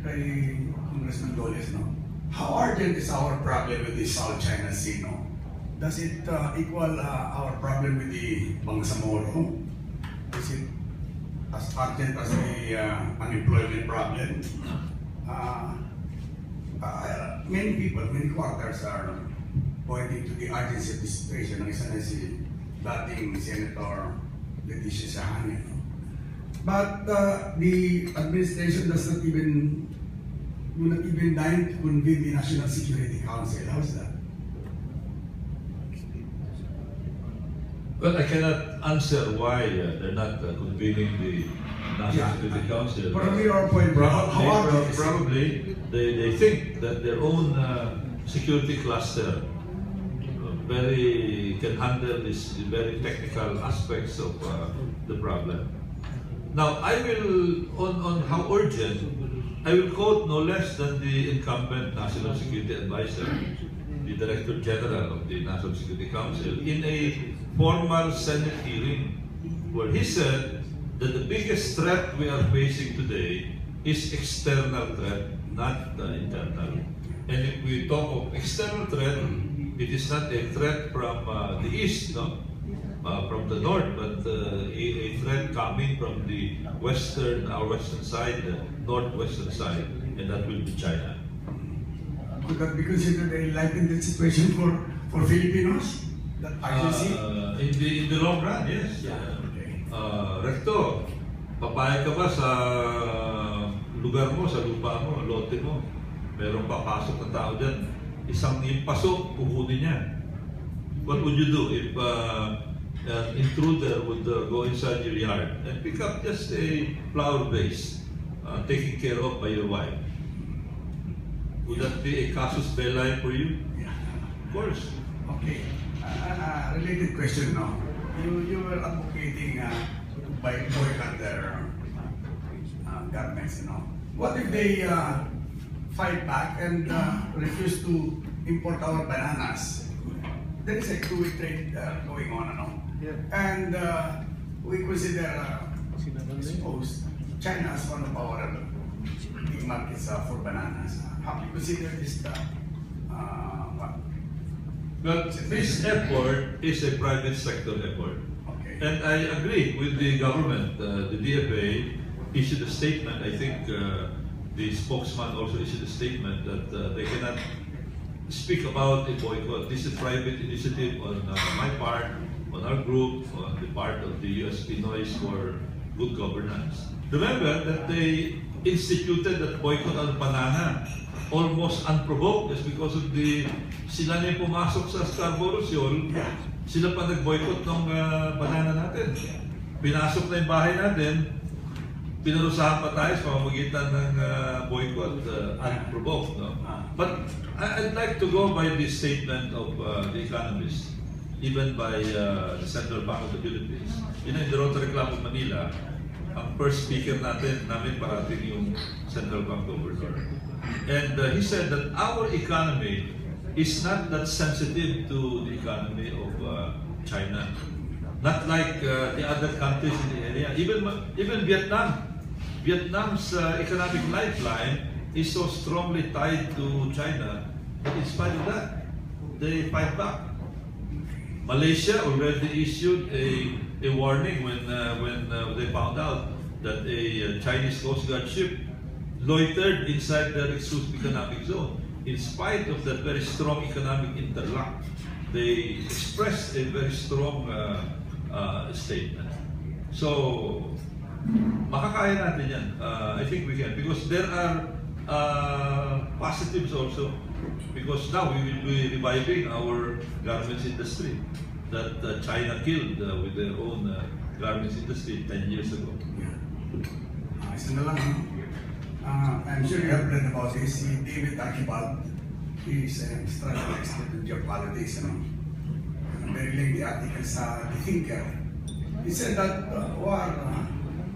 kay Congressman Doles, no? How urgent is our problem with the South China Sea, no? Does it equal our problem with the Bangsamoro? Is it as urgent as the unemployment problem? Many people, many quarters are pointing to the urgency of the situation. Ang isa na si dating Senator Leticia Sahani. But the administration does not even deign to convene the National Security Council. How is that? Well, I cannot answer why they're not convening the National Security Council. From your point, probably they think that their own security cluster can handle these very technical aspects of the problem. Now, I will, on how urgent, I will quote no less than the incumbent National Security Advisor, the Director General of the National Security Council, in a formal Senate hearing, where he said that the biggest threat we are facing today is external threat, not internal. And if we talk of external threat, it is not a threat from the east, no? From the north, but a threat coming from the our western side, the northwestern side, and that will be China. Could that be considered a lightened situation for Filipinos? That agency? In the long run, yes. Recto, papayag ka ba sa lugar mo, sa lupa mo, lote mo? Merong papasok na tao dyan. Isang yung pasok, kukunin niya. What would you do if an intruder would go inside your yard and pick up just a flower vase taken care of by your wife? Would that be a casus belli for you? Yeah. Of course. Okay. Related question now. You were advocating boycott their garments, you know. What if they fight back and refuse to import our bananas? There is a two-way trade going on, you know. Yeah. And we consider, suppose, China as one of our big markets for bananas. How do you consider this? Well, this effort is a private sector effort. Okay. And I agree with the government. The DFA issued a statement. I think the spokesman also issued a statement that they cannot speak about a boycott. This is a private initiative on my part, on our group, on the part of the USP Noise for Good Governance. Remember that they instituted that boycott on banana almost unprovoked just because of sila na yung pumasok sa Scarborough Shoal, sila pa nag-boycott ng banana natin. Pinasok na yung bahay natin, pinarusahan pa tayo sa pamamagitan ng boycott, unprovoked. No? But I'd like to go by the statement of the economist, even by the Central Bank of the Philippines. In the Rotary Club of Manila, ang first speaker namin parating yung Central Bank Governor. And he said that our economy is not that sensitive to the economy of China. Not like the other countries in the area. Even Vietnam. Vietnam's economic lifeline is so strongly tied to China, but in spite of that, they fight back. Malaysia already issued a warning when they found out that a Chinese Coast Guard ship loitered inside their exclusive economic zone. In spite of that very strong economic interlock, they expressed a very strong statement. So, makakaya natin yan. I think we can, because there are positives also. Because now we will be reviving our garments industry that China killed with their own garments industry 10 years ago. Isa na lang, I'm sure you have read about this. Si David Archibald, he is an extraordinary expert in geopolitics. Very lengthy article sa The Thinker. He said that war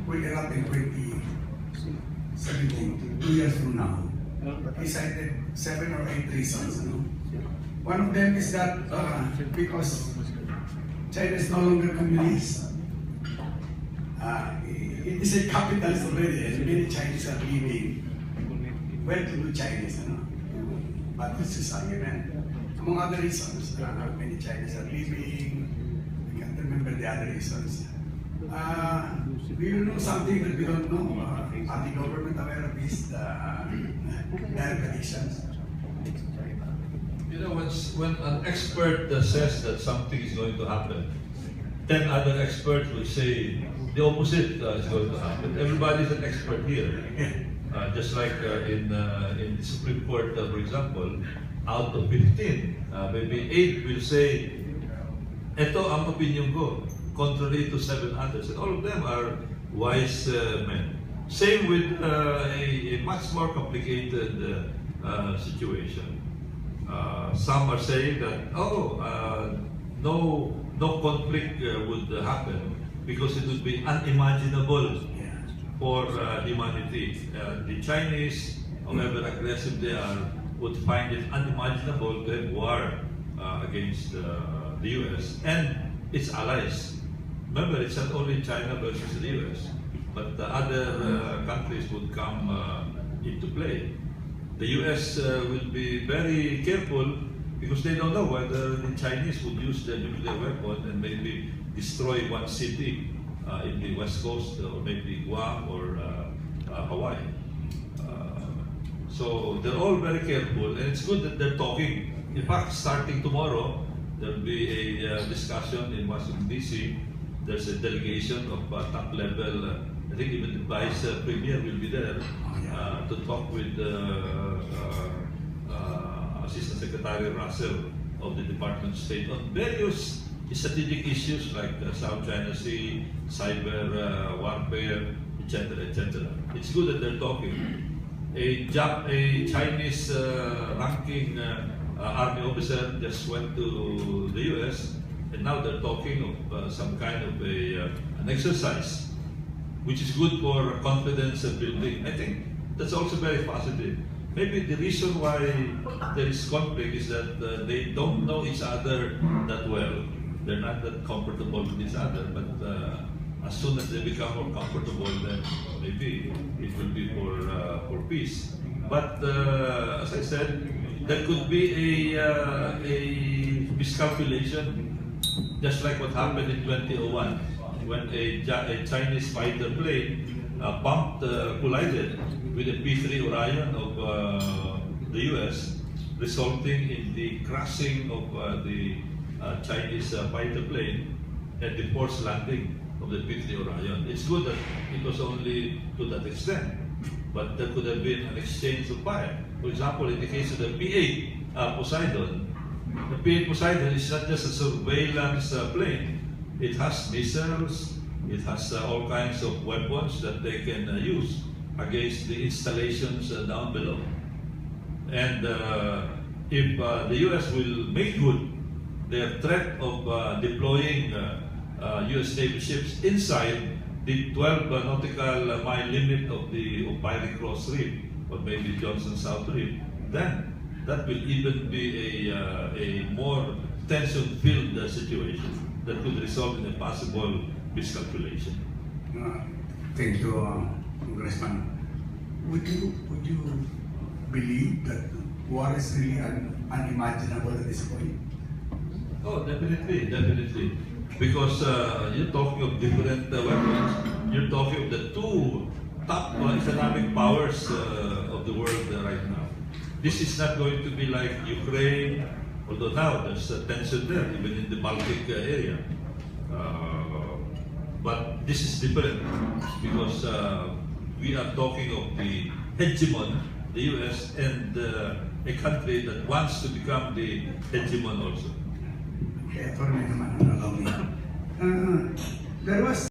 will erupt in 2017, 2 years from now. He cited 7 or 8 reasons. One of them is that because China is no longer communist. It is a capitalist already, and many Chinese are leaving well-to-do Chinese, but this is argument. Among other reasons, many Chinese are leaving. I can't remember the other reasons. Do you know something that we don't know? Are the government aware of these direct additions? You know, when an expert says that something is going to happen, 10 other experts will say the opposite is going to happen. Everybody is an expert here. Just like in the Supreme Court, for example, out of 15, maybe 8 will say, "Ito ang opinion ko," contrary to 7 others. And all of them are wise men. Same with a much more complicated situation. Some are saying that, no conflict would happen because it would be unimaginable for humanity. The Chinese, however aggressive they are, would find it unimaginable to have war against the US and its allies. Remember, it's not only China versus the US, but the other countries would come into play. The US will be very careful because they don't know whether the Chinese would use their nuclear weapon and maybe destroy one city in the west coast, or maybe Guam or Hawaii. So they're all very careful, and it's good that they're talking. In fact, starting tomorrow, there will be a discussion in Washington, D.C. There's a delegation of top level, I think even the Vice Premier will be there to talk with Assistant Secretary Russell of the Department of State on various strategic issues like South China Sea, cyber warfare, etc., etc. It's good that they're talking. A Chinese ranking army officer just went to the US, and now they're talking of some kind of an exercise, which is good for confidence building. I think that's also very positive. Maybe the reason why there is conflict is that they don't know each other that well. They're not that comfortable with each other, but as soon as they become more comfortable, then maybe it will be for peace. But as I said, there could be a miscalculation, just like what happened in 2001 when a Chinese fighter plane collided with a P-3 Orion of the US, resulting in the crashing of the Chinese fighter plane and the forced landing of the P-3 Orion. It's good that it was only to that extent, but there could have been an exchange of fire. For example, in the case of the P-8 Poseidon, the P-8 Poseidon is not just a surveillance plane. It has missiles, it has all kinds of weapons that they can use against the installations down below. And if the US will make good their threat of deploying US Navy ships inside the 12 nautical mile limit of the Opiri Cross Reef, or maybe Johnson South Reef, then that will even be a more tension-filled situation that could result in a possible miscalculation. Thank you, Congressman. Would you believe that war is really unimaginable at this point? Oh, definitely, definitely. Because you're talking of different weapons. You're talking of the two top economic powers of the world right now. This is not going to be like Ukraine, although now there's tension there, even in the Baltic area. But this is different because we are talking of the hegemon, the US, and a country that wants to become the hegemon also. Okay, for me naman, allow me. There was